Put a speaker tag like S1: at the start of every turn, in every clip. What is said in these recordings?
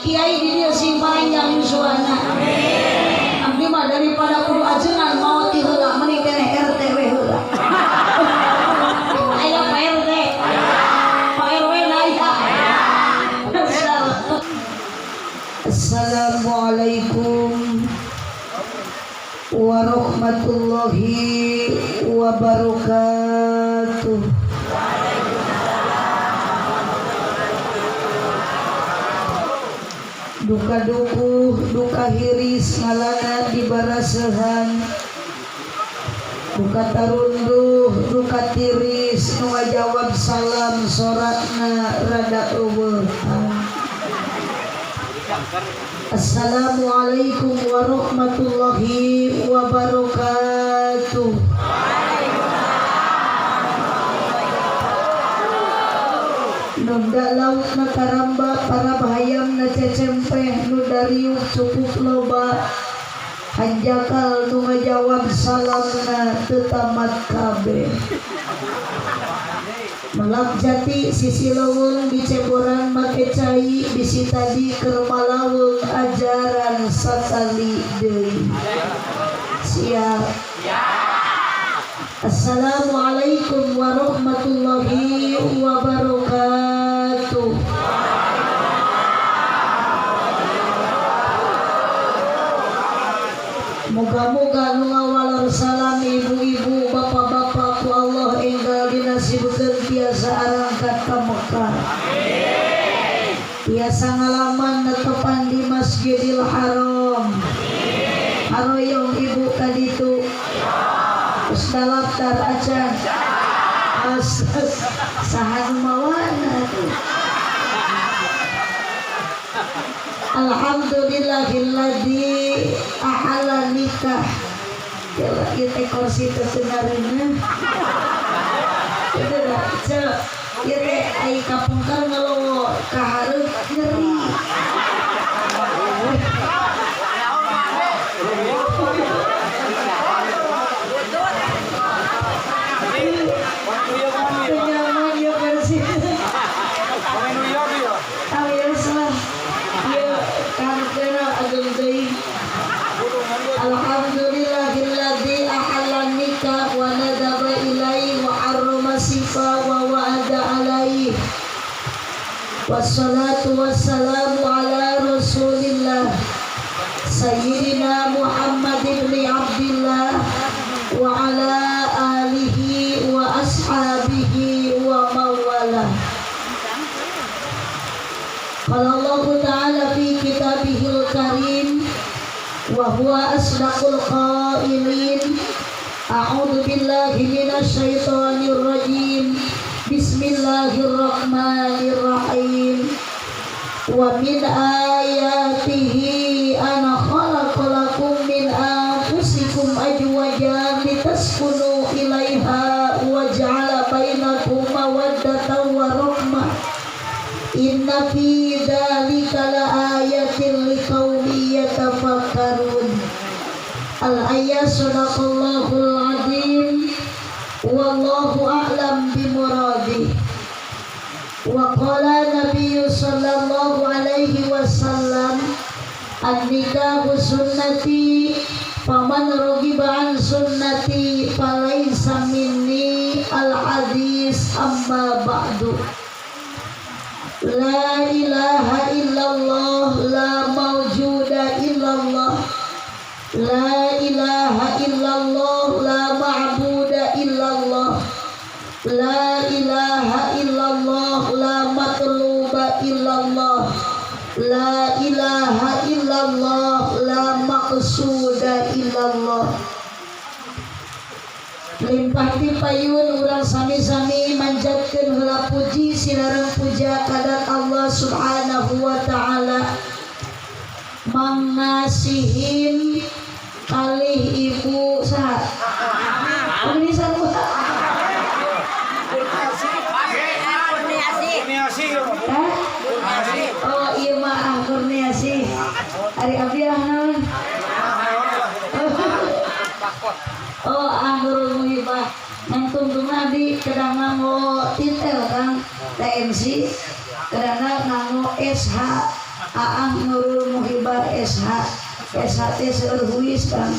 S1: kiai di dia sing panjang suana. Abdi mah daripada kudu ajengan mau ti heula mending keneh RT we heula. Aya Pak RT. Pak RW aya. Assalamualaikum warahmatullahi wabarakatuh. Duka dukuh, duka hiris ngalana di barasehan. Duka tarunduh, duka tiris nu ngajawab salam soratna rada eueuhan. Assalamualaikum warahmatullahi wabarakatuh. Nunda laut na karamba para bahayam na cecempeh nu dariuk cukup loba hanjakal nu ngajawab salam na tetamat kabeh. Melak jati sisi leweng di ceboran make cai bisi tadi keur malaweng ajaran sakali deui. Siap. Assalamualaikum warahmatullahi wabarakatuh. Moga-moga nu ngawalor salam ibu-ibu bapak-bapak ku Allah enggal dinasibkeun tiasa arangkat ka Mekah. Tiasa ngalaman netepan di Masjidil Haram. Haroyong ibu kaditu. Terus daftar acan. Saha mawana. Alhamdulillahilladzi ahalla nikah. Jawa ieu kursi teh seunarina. Itu dah, ieu teh ai kapungkar ngalowo ka hareup nyeri. Nyaman ieu kursi. Alhamdulillahilladzi ahalla nikah wa nadaba ilaihi wa harrama sifa wa wa'ada alaihi. Wassalatu wassalamu ala Rasulillah Sayyidina Muhammad ibn Abdillah wa ala alihi wa ashabihi wa mawalah. Qala Allah Ta'ala fi kitabihil karim wa huwa asdaqul qailin. A'udzu billahi minasy syaithanir rajim. Bismillahirrahmanirrahim. Wa min ayatihi ana khalaqalakum min anfusikum azwajan litaskunu ilaiha wa ja'ala bainakum mawaddatan wa rahmah. Inna fi dzalika laayatin liqaumin yatafakkarun. Al-ayat sadaqallahul azim. Wallahu a'lam bimuradih. Wa qala Nabi sallallahu alaihi wasallam an-nikahu sunnati faman raghiba an sunnati falaysa minni. Al-hadis amma ba'du. La ilaha illallah la mawjuda illallah. La ilaha illallah la ma'buda illallah. La ilaha illallah la matluba illallah. La ilaha illallah la maqsuda illallah. Limpah ti payun urang sami-sami manjatkeun heula puji silareng puja kadat Allah Subhanahu wa taala. Mangasihin kalih ibu saha? Ini sarua. Oh iya mah Kurniasih. Ari abdi naon? Oh Nurul Muhibah. Nang tungtungna di kedang nganggo titel Kang TMC, kedana nganggo SH Aang Nurul Muhibah SH SHT Serhuis kan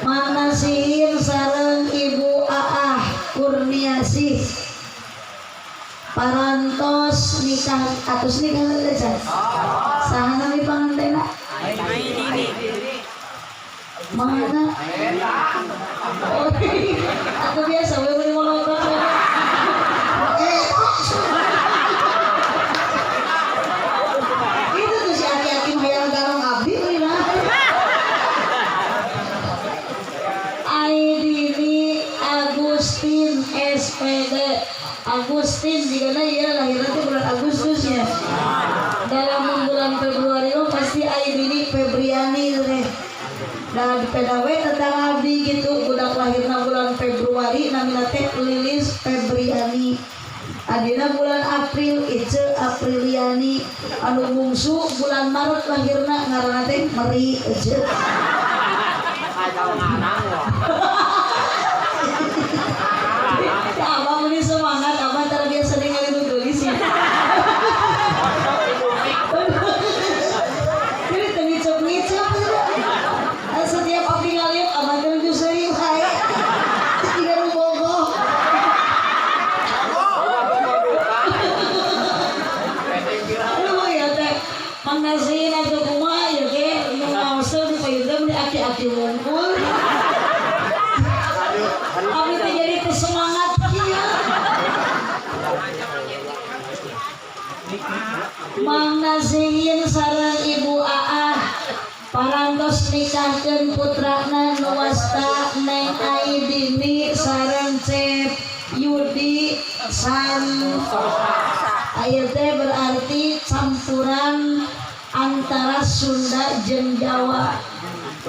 S1: manasihin sareng Ibu Aah Kurniasih parantos nikah atus nikah lecan saha nami pangantena mana oh atau biasa we beli molotov itu tuh si aki-aki hayang garong abdi lina Aidini Agustin SPD Agustin jika ya lahirnya itu bulan Agustus ya dalam bulan Februari pasti Aidini Febriani deh. Nah di PDW tentang abdi gitu budak lahirna bulan Februari namina teh Lilis Febriani adina bulan April Ice Apriliani anu bungsu bulan Maret lahirna ngaranna teh Meri Ice abang ini semangat abang terbiasa dengan itu tulis ya jadi ngicep-ngicep setiap abdi ngaliat abang terus serius hai tidak bogoh aduh ya teh mangasihin atau kumaha ya teh ngawasel di payudam di aki-aki wungkul abdi teh jadi tersemangat kia mangasihin sareng Ibu Aah parantos nikahkeun putrana nuwasta Neng Aidini sareng Cep Yudi Santosa aya teh berarti campuran antara Sunda jeung Jawa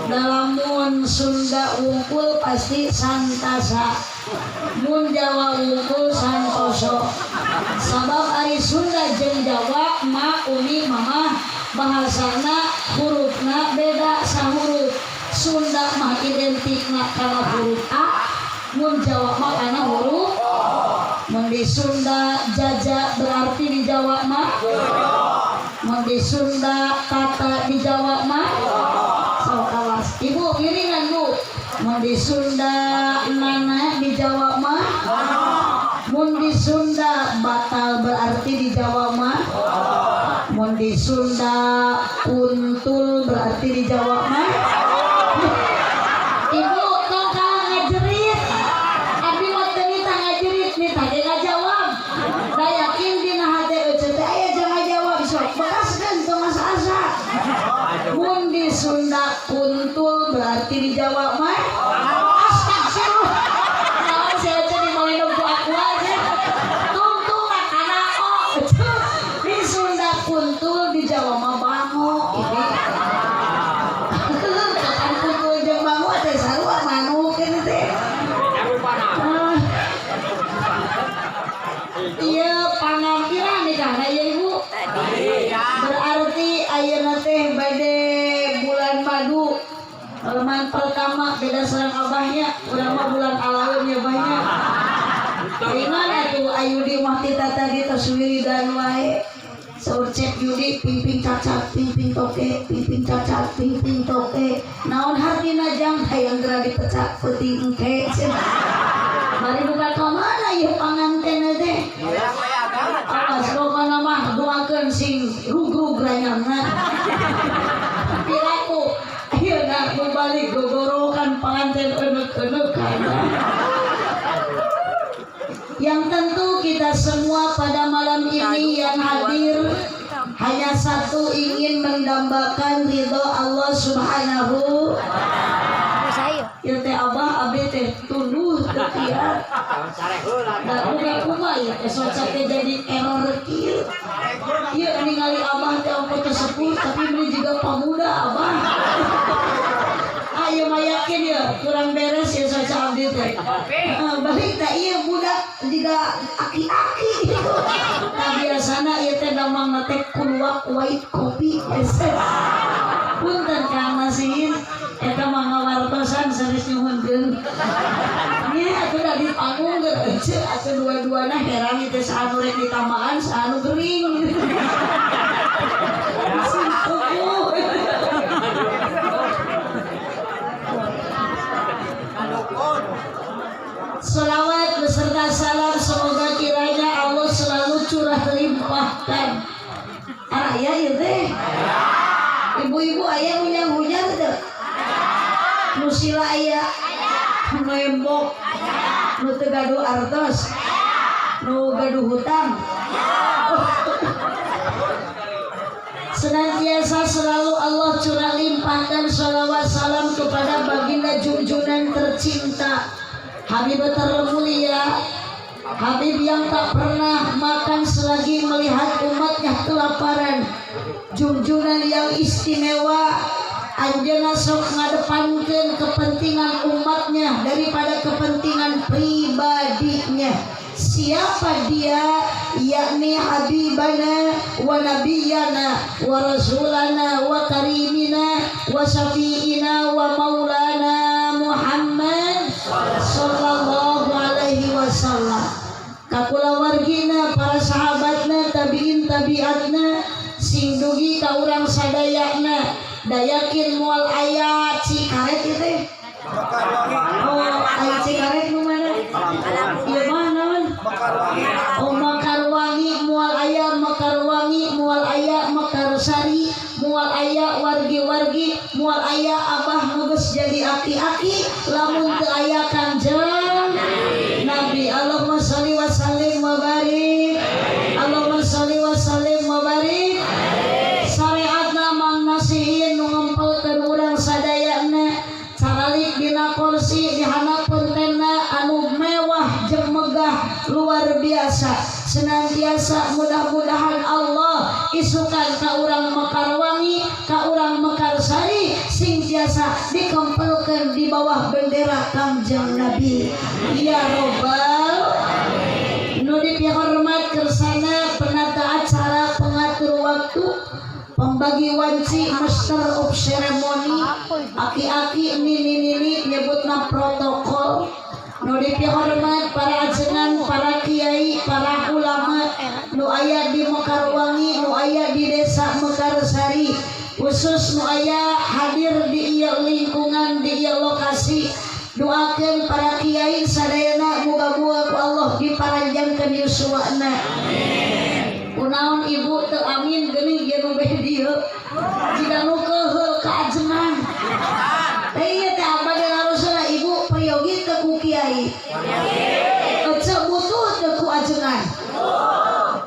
S1: dalamun Sunda wungkul pasti Santasa mun Jawa wungkul Santoso sabab ari Sunda jeung Jawa ma uni mama bahasana hurufna beda sahuruf Sunda mah identikna kana huruf A mun Jawa mah kana huruf mun di Sunda jaja berarti di Jawa mah mun di Sunda kata di Jawa mah sok awas ibu piringan bu mun di Sunda nana di Jawa mah mun di Sunda batal berarti di Jawa mah mun di Sunda kuntul berarti di Jawa mah ibu tong ngajerit abdi mah teu nita ngajerit nita ge ngajawab da yakin dina hate euceut teh aya jangan jawab sok bekaskeun tong asa-asa mun di Sunda kuntul berarti di Jawa mah astagfirullah naon saya jadi mau minum ku aku aja tuntung kana oh di Sunda kuntul di Jawa mah bango ini kapan kuntul jeung bango teh sarua manuk kitu teh iya pangampiran nikahna ya ibu berarti ayeuna teh bade bulan madu bulan pertama beda sareng abahnya urang mah bulan alaun ya banyak ingat atuh Ayudi mah kita tadi taswiridan wae saur Cep Yudi pingping cacat pingping toke pingping cacat pingping toke naon hartina jang hayang geura dipecak peuting engke mari buka kamana ieu panganten teh awas pokona mah doakeun sing rugrug ranyangna piraku ayeuna balik gogorokan panganten euneuk-euneuk yang tentu kita semua pada malam ini yang hadir hanya satu ingin mendambakan ridho Allah Subhanahu ya teh abah abdi teh tunduh teh kieu da udah kumaha ya esok teh jadi error kieu ieu ningali abah teh ongko teh sepuh tapi beli juga pamuda abah ayo mayakin ya kurang beres ya saca abdi teh balik teh ieu budak juga aki-aki nah biasana ieu teh damang teh kulwak white kopi punten Kang Nasihin eta mah ngawartosan sanes nyuhunkeun nya atuh da di panggung geus atuh dua-duana heran teh saanu rek ditambahan saanu gering limpahkan. Aya ieu teh. Ibu-ibu aya hujan-hujan teu? Nu sila aya. Nu embok. Nu teu gaduh artos. Nu gaduh hutang. Senantiasa selalu Allah curah limpahkan sholawat salam kepada baginda junjungan tercinta, Habib termulia, Habib yang tak pernah makan selagi melihat umatnya kelaparan, junjungan yang istimewa. Anjeunna sok ngadepankeun kepentingan umatnya daripada kepentingan pribadinya. Siapa dia? Yakni Habibana wa Nabiyana wa Rasulana wa Karimina wa Syafi'ina wa Maulana Muhammad sallallahu alaihi wasallam. Kakula wargina, para sahabatna, tabiin tabiatna, sing dugi ka urang sadayana, dayakin moal aya Cikaret ieu teh. Oh, aya Cikaret nu mana? Ieu mah naon? Oh, Mekarwangi moal aya Mekarwangi, moal aya Mekarsari, moal aya wargi-wargi, moal aya abah nu geus jadi aki-aki, lamun teu aya Kanjeng Nabi. Allahumma sholli wa sallim wa barik. Allahumma sholli wa sallim wa barik. Syariatna mang nasihin nu ngempelkeun urang sadayana caralik dina kursi di handap pentenna anu mewah jeung megah luar biasa. Senantiasa mudah-mudahan Allah isukan ka urang Mekarwangi, ka urang Mekarsari sing tiasa dikempelkeun di bawah bendera Kanjeng Nabi. Ya Rabbal nu dipihormat kersana penata acara, pengatur waktu, pembagi wanci, master of ceremony, aki-aki, nini-nini nyebutna protokol. Nu dipihormat para ajengan, para kiai, para ulama nu aya di Mekarwangi, nu aya di desa Mekarsari, khusus nu aya hadir di ieu lingkungan, di ieu lokasi. Doakeun para kiai sadayana muga-muga ku Allah diparanjangkeun yuswana. Amin. Kunaon ibu teu amin geuning ieu nu beh dieu. Jika nu keheul ka ajengan. Teh ieu teh abade harusna ibu prayogi teu ku kiai. Ece butuh teu ku ajengan.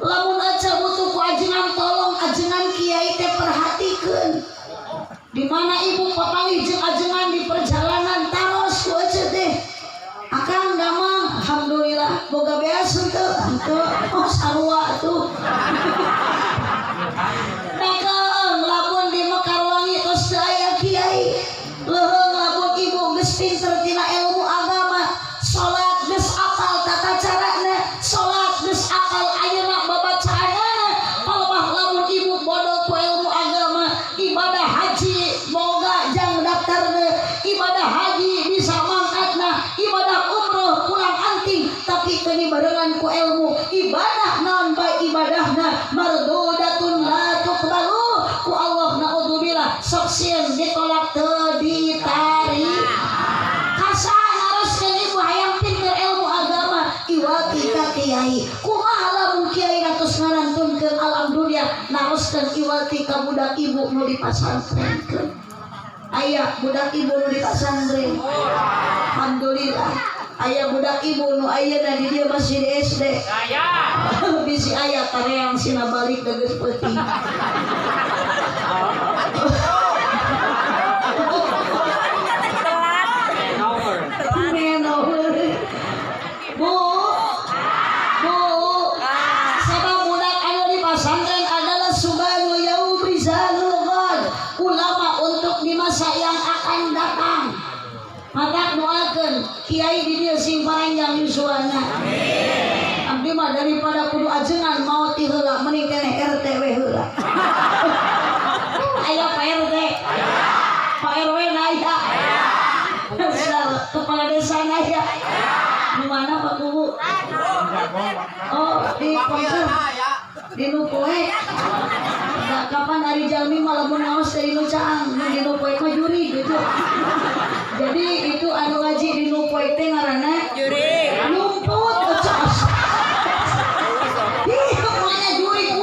S1: Lamun ece butuh ku ajengan, tolong ajengan kiai teh perhatikeun. Di mana ibu papanggih jeung ajengan di perjalanan taros ku ece teh. Akang damang alhamdulillah boga beas henteu. Oh sarua tuh. Dakeung lamun di Mekarwangi tos teu aya kiai. Leuheung lamun ibu geus pinter tina ilmu agama, salat geus apal tata carana, salat geus apal ayeuna babacaanana, palebah lamun ibu bodoh ku ilmu agama, ibadah haji boga jang daftarna, ibadah haji bisa mangkatna, ibadah umroh pulang anting, tapi keuni barengan ku ilmu, ibadah naon bae ibadahna mardudatun la tuqbalu ku Allah naudzubillah, sok sieun ditolak teu ditari. Kasan haruskeun ibu hayang pinter ilmu agama, iwati ka kiai. Kumaha lamun kiai ratos ngarantunkeun alhamdulillah, naroskeun iwati ka budak ibu nu di pasantrenkeun. Aya budak ibu nu di pasantren. Alhamdulillah. Aya budak ibu nu ayeuna di dieu masih di SD. Aya. Bisi aya tareang sina balik da geus peuting. Bu, sebab budak anu di pasantren adalah subanu yaum rizalul ghad, ulama untuk di masa yang akan datang. Maka doakeun kiai di dieu sing paranjang yuswana. Amin. Abdi mah daripada kudu ajengan maot ti heula mending keneh RT we heula. Aya Pak RT. Pak RW na aya. Kepala desa na aya. Di mana Pak Kubu? Oh, di Konser. Di Nupoe. Kapan hari jalmi malah ngaos dari nu caang, di Nupoe mah juri gitu. Jadi itu anu ngaji di Nupoe teh ngaranna juri. Numput cas. Ih, kemana juri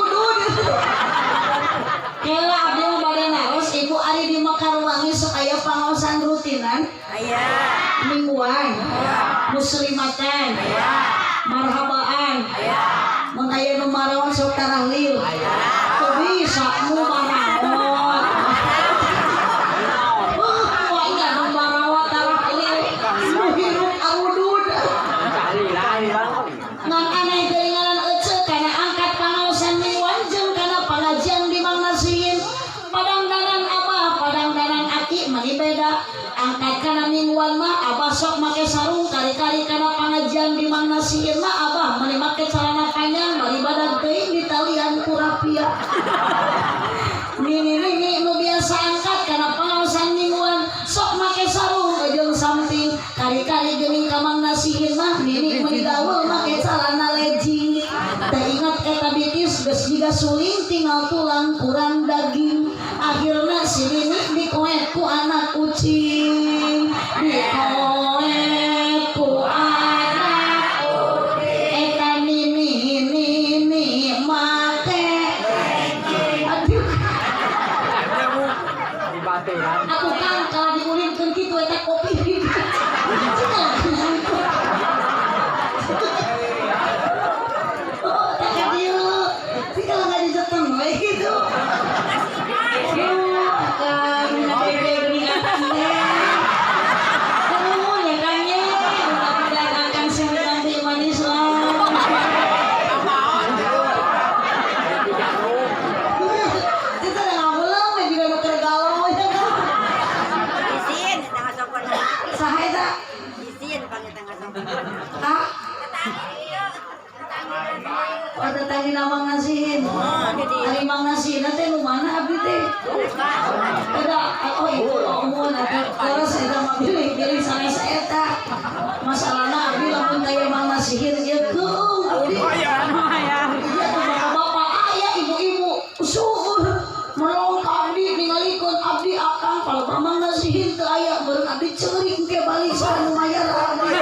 S1: desakan marhabaan mun aya nu marawan sok tarahlil teu bisa mu marawat wah nu marawat tarahlil nu hirup awudud ngan aneh geuningan ece kana angkat panaosan mingguan jeung kana pengajian di Mang Nasihin padangdanan abah padangdanan aki mani beda angkat kana mingguan mah abah sok make sarung kali-kali kana pengajian di Mang Nasihin mah abah mani make celana panjang bari badan teuing ditalian ku rapia nini nu biasa angkat kana panaosan mingguan sok make sarung jeung samping kali-kali geuning ka Mang Nasihin mah nini meni gaweul make celana legging teh ingat eta bitis geus jiga suling tinggal tulang kurang daging akhirna si nini dikoek ku anak kucing dikoek ku anak kucing eta nini make aduh aku kan kalau diulinkeun kitu eta kopi Mang Nasihin, hari Mang Nasihin teh nu mana abdi teh? Ada, oh itu omongan ada terus eta mah pilih sanes eta. Masalahna abdi lamun taya Mang Nasihin ieu keung abdi. Iya bapak aya ibu-ibu suhur melong ka abdi ningalikeun abdi akang palapan Mang Nasihin teu aya beureun abdi ceurik engke balik sareng mayar abdi.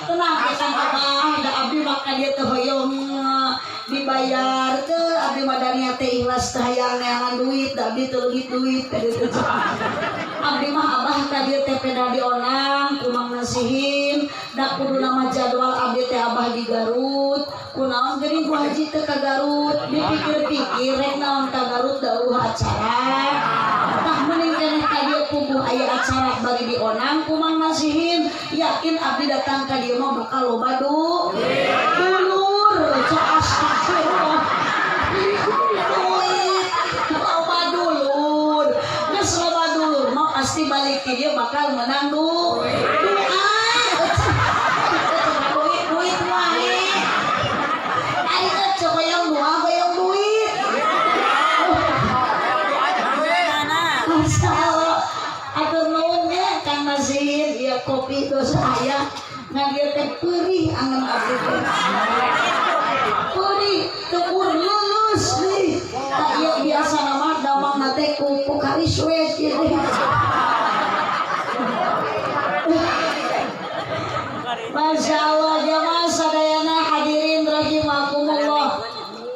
S1: Tenang kita abah da abdi maka dia teh hoyong dibayar ke abdi mah dania teh ikhlas teh hayang neangan duit da abdi teu leuwih duit ka dieu abdi mah abah ka dieu teh peda dionang ku Mang Nasihin da kudu nama jadwal abdi teh abah di Garut kunaon geuning ku haji teh ka Garut dipikir-pikir rek naon ka Garut dauh acara tah mending keneh ka dieu puguh aya acara bari dionang ku Mang Nasihin yakin abdi datang ka dieu mah bakal loba dulur cok astagfirullah loba dulur geus loba dulur mah pasti balik ke dia bakal menang duit wae ai teh hoyong duit atur nuhun ya Kang Nasihin ieu kopi geus aya ngan dieu teh peurih angan abdi teh peurih teu lulus nih tak ieu biasa nama damangna teh ku karis we kieu Masya Allah jamaah sadayana hadirin rahimakumullah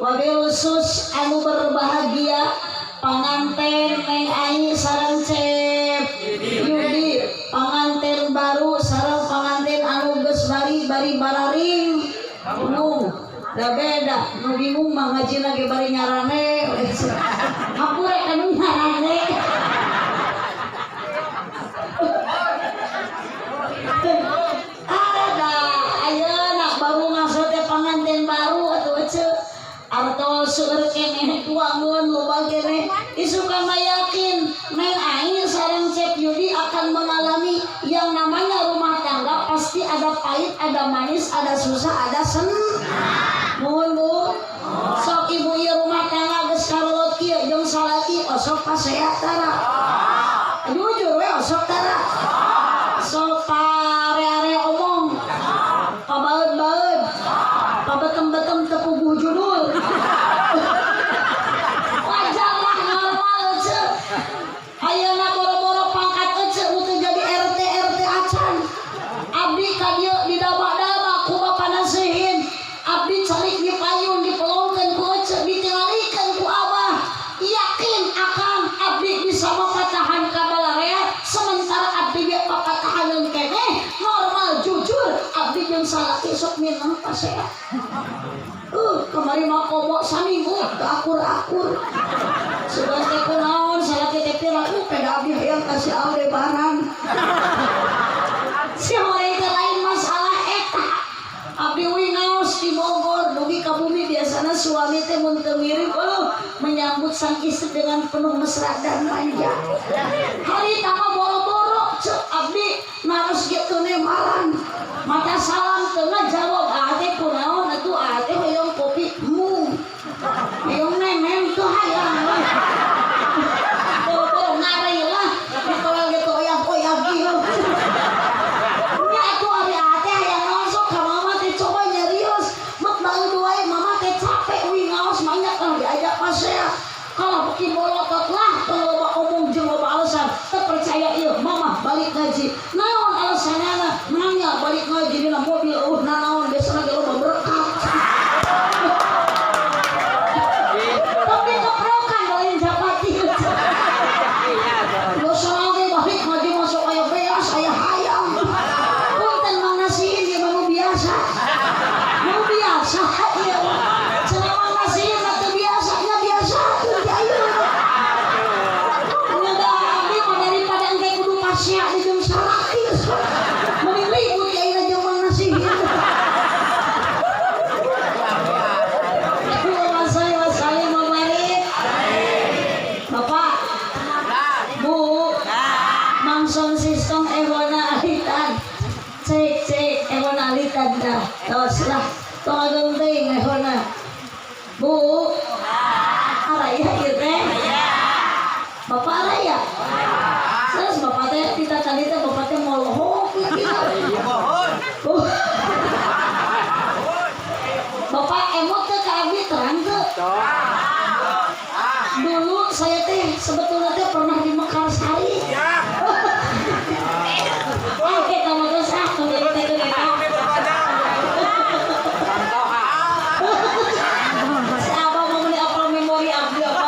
S1: wabil khusus anu berbahagia panganten Neng Ai sareng Cep Yudi panganten baru sareng panganten anu geus bari bararing nu da beda nu bingung mah ngajina ge bari nyarane hapure anu nyarane ada ayeuna baru ngaso teh panganten baru atuh ceu artos seueur keneh tuangeun loba keneh isukan yakin Neng Ai sareng Cep Yudi akan mengalami yang namanya rumah tangga pasti ada pahit, ada manis, ada susah, ada senang. Mohon Bu, sok ibu ieu rumah tangga geus karolot kieu jeung salaki osok pasehat tara. Jujur we osok tara. Sok pare-are omong. Pabaeud-baeud. Pabetem-betem teu puguh judul. Wajar lah normal ce. Ayeuna boro-boro pangkat ece untuk jadi RT acan. Abdi ka dieu didaba-daba ku Bapak Nasihin. Abdi calik dipayun dipelongkeun ku ece ditingalikeun ku Abah. Yakin akan abdi bisa mapatahan ka sok minum pasea. Kemarin mah komo saminggu akur-akur. Sudah teh kunaon salah teh pira peda abdi hayang kasih Aldebaran. Si hoy teh lain masalah eta. Abdi we ngaos di Bogor dugi ka bumi biasana suami teh mun teu ngirim menyambut sang istri dengan penuh mesra dan manja. Hari tama boro-boro cek abdi naros gitu nemalan. Mata salam tengah jawab ate kunaon atuh ate hoyong kopi mung. Hoyong nenem tuh hayang. Boro-boro ngari lah ditolong gitu oyah-oyah gitu. Nya atuh ari ate hayang naon ka mama teh coba nyarios. Mak bae doae mama teh capek wi ngaos banyak kan diajak pasea. Kalau bikin bolotot lah kalau loba omong jeung loba alasan terpercaya ieu mama balik ngaji naon alasanana nanya balik ngaji dina mobil naon biasana ge loba berkah tapi keprokan lain japati lo soalnya balik ngaji masuk aya beas aya hayam punten mang nasihin dia mau biasa ieu cenah mang nasihin teu biasanya biasa siap di jam sarakis menilai pun ya ina jam nasihin wasai mamarit bapak bu mangson sistem ebona alitan cek ebona alitan dah tos lah tong genting ebona bu araya ieu teh bapak araya terus bapak teh kita tadi teh bapak teh molohok bapak emot teh ka abdi terang teu dulu saya teh sebetulnya teh pernah di Mekarsari oke kamu terus jadi teh kita si abang mau beli apa memori abdi apa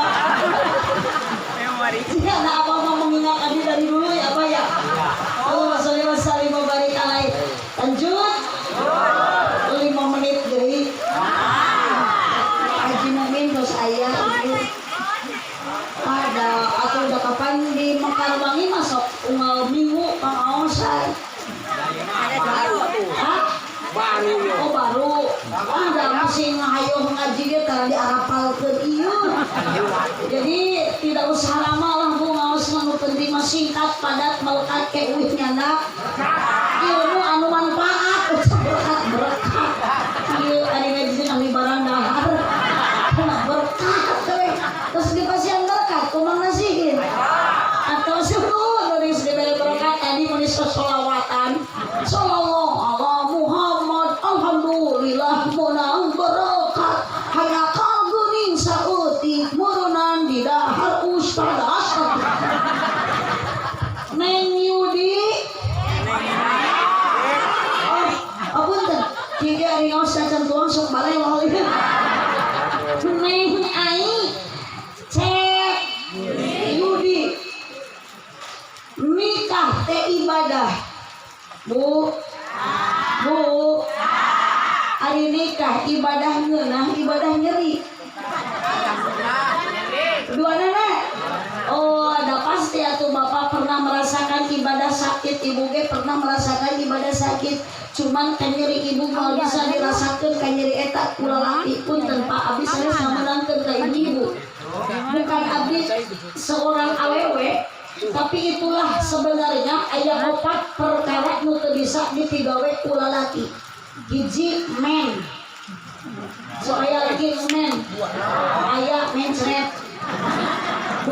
S1: jika ada apa-apa mengingat abdi dari dulu ya Pak ya. Maksudnya saling membalik alai. Lanjut 5 menit deui. Haji Mumin terus ayah ada atau udah kapan di Mekar Bangi masuk unggal minggu pangaosan. Baru. Oh baru. Ada masih ngahayuh ngaji dia karena diarapalkeun ieu. Jadi tidak usah lama lah bu ngaos manu penting mah singkat padat melekat ke uih nyana. Ilmu anu manfaat berkat. Ieu ari ngaji ahli barang dahar. Berkat teh. Terus dipasihan berkat kumaha nasihin. Atau sebelum dari segala berkat tadi meuni sholawatan. Sallallahu ala Muhammad alhamdulillah menang berkat hanya kaguning sautik murunan di dahar ustad asad Neng Yudi apunten kieu ari ngaos cacan tuang sok balai wae Neng ai cek Yudi nikah teh ibadah bu hari nikah ibadah ngeunah ibadah nyeri dua nenek oh ada pasti atuh bapak pernah merasakan ibadah sakit ibu ge pernah merasakan ibadah sakit cuman kan nyeri ibu mau bisa dirasakan kan nyeri eta kulalaki pun tanpa abdi saya ngamenangkeun ka ibu bukan abdi seorang awewe tapi itulah sebenarnya aya 4 perkara nu teu bisa dipigawe ku lalaki. Hiji men. So aya lagi men. Aya mencret.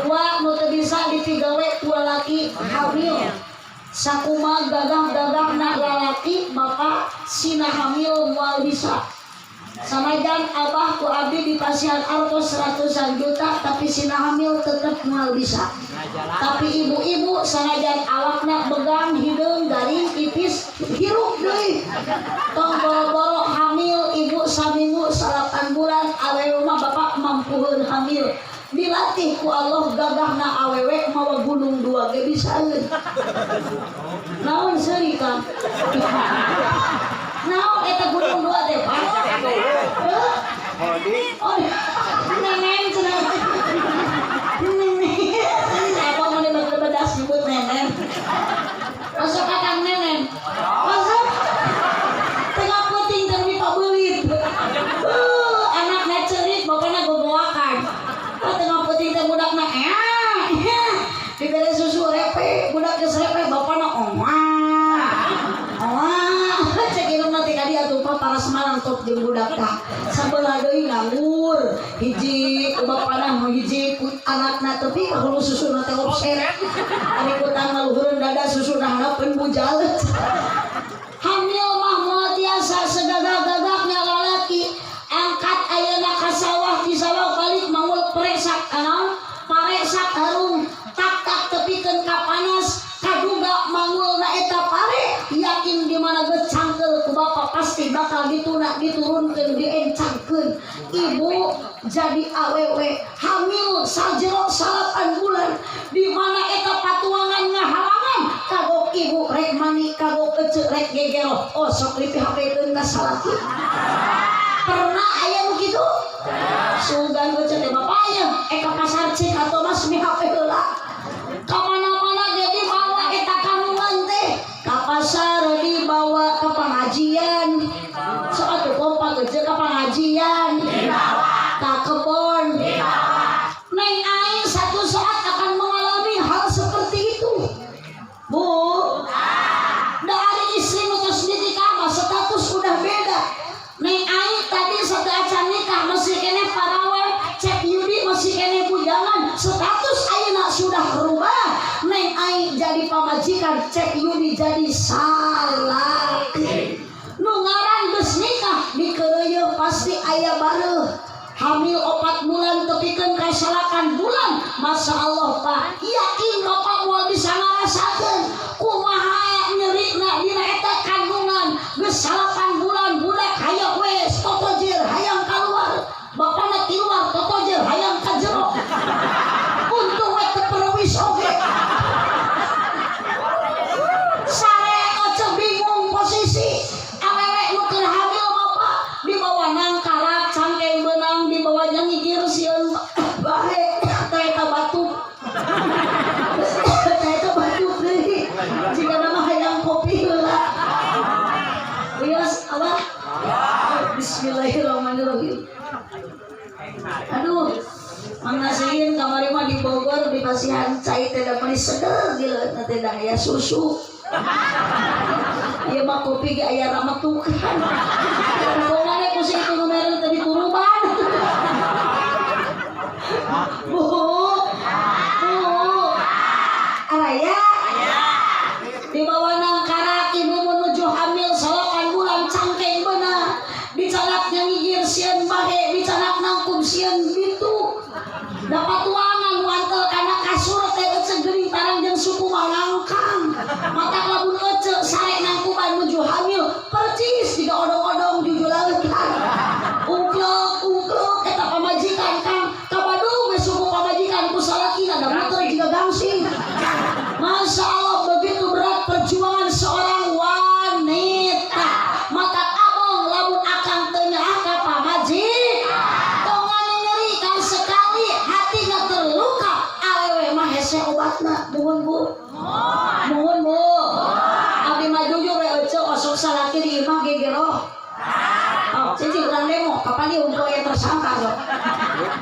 S1: 2 nu teu bisa dipigawe ku lalaki hamil. Sakuma gagah-gagahna lalaki bapak sina hamil moal bisa. Sanajan abah ku abdi di pasihan artos 100 juta tapi sina hamil tetep moal bisa. Tapi ibu-ibu sanajan awakna begang hidung garing tipis hirup deui. Tong boro-boro hamil ibu saminggu 8 bulan awewe mah bapak mampuheun hamil. Dilatih ku Allah gagahna awewe mawa gunung 2 ge bisaeun. Naon seuri Kang? Naon eta gunung Oh, nenen cenah. Nenen. Apa mau dibedas nyebut nenen? Masuk kakang nenen. Masuk. Tengah puting teu dipabelit. Anakna ceurit bapana gogoakan. Tengah puting teh budakna dibere susu repe, budak geus repe bapana omah. Cek irungna teh kadi atuh paras malang top jeung budak tah. Sabelah deui nganggur. Hiji ku bapana hiji ku anakna tapi kalau susuna teh opset. Ari kutang maluhureun dada susuna harapeun bujal. Hamil mah moal tiasa segagah-gagahnya lalaki. Angkat ayeuna ka sawah di sawah balik maul presak anaon? Paresak harum tak tepikeun ka panas kaduga mangulna eta pare yakin di mana geus cangkeul ku bapa pasti bakal diturunkeun diencangkeun. Ibu jadi awewe hamil sajero 8 bulan di mana eta patuangan ngahalangan kagok ibu rek mani kagok ece rek gegero sok dipihapkeun ka salaki. Pernah aya nu kitu? Sugan ece teh bapak aya ka pasar cek atau mas mihape heula. Kamana-mana jadi bawa eta kandungan teh ka pasar dibawa ke pengajian soal kompak kerja ke pengajian ke kebon neng aing satu saat akan mengalami hal seperti itu bu dari istri mutus nikah status udah beda neng aing tadi satu acan nikah masih kene parawai cek Yudi masih kene bujangan status ayeuna sudah berubah neng aing jadi pamajikan cek Yudi jadi salaki nu ngaran geus nikah dikeureuyeun pasti aya bareuh hamil 4 bulan tepikeun ka 9 bulan masya Allah Pak yakin bapak moal bisa ngarasakeun kumaha nyerina dina eta kandungan geus 8 bulan budak hayang wes totojer hayang keluar bapana ti luar totojer hayang ka jero untung we teu perwis oge sare oce bingung posisi awewe nu keur hamil bapak dibawa nang karak cangkeng benang dibawa nyangigir sieun bae teh eta batuk teh eta batuk deui jika nama hayang kopi heula wios apa bismillahirrahmanirrahim. Aduh mangasihin kamari mah di Bogor di Pasihan cai teh da paling seger dileutna teh da aya susu. Ieu mah kopi ge aya rametukan. Bongane pusing itu numeren teh dituruban. Bu. Araya. Dibawa nang karak ibu menuju hamil 9 bulan cangkeng beuna. Dicanak nyangigir sieun bahe, dicanak nangkum sieun bitu. Dapat tuangan wantel kana kasur teh ece geuring tarang jeung suku mangangkang. Mata lamun ece sare nangkuman menuju hamil percis diga odong-odong dijulaeutan. Ungklek eta pamajikan Kang. Kabadung we suku pamajikan ku salakina da muter jiga gangsing. Masya Allah begitu berat perjuangan seorang wanita. Mata abong lamun akang teu nyaah ka pamajik. Tongan nyeri kan sekali hatinya terluka. Awewe mah hese obatna. Nuhun Bu. Nuhun Bu. Abdi mah jujur we ece osok salaki di imah gegero. Oh, cici urang demo kapan dia untuk yang tersangka kok.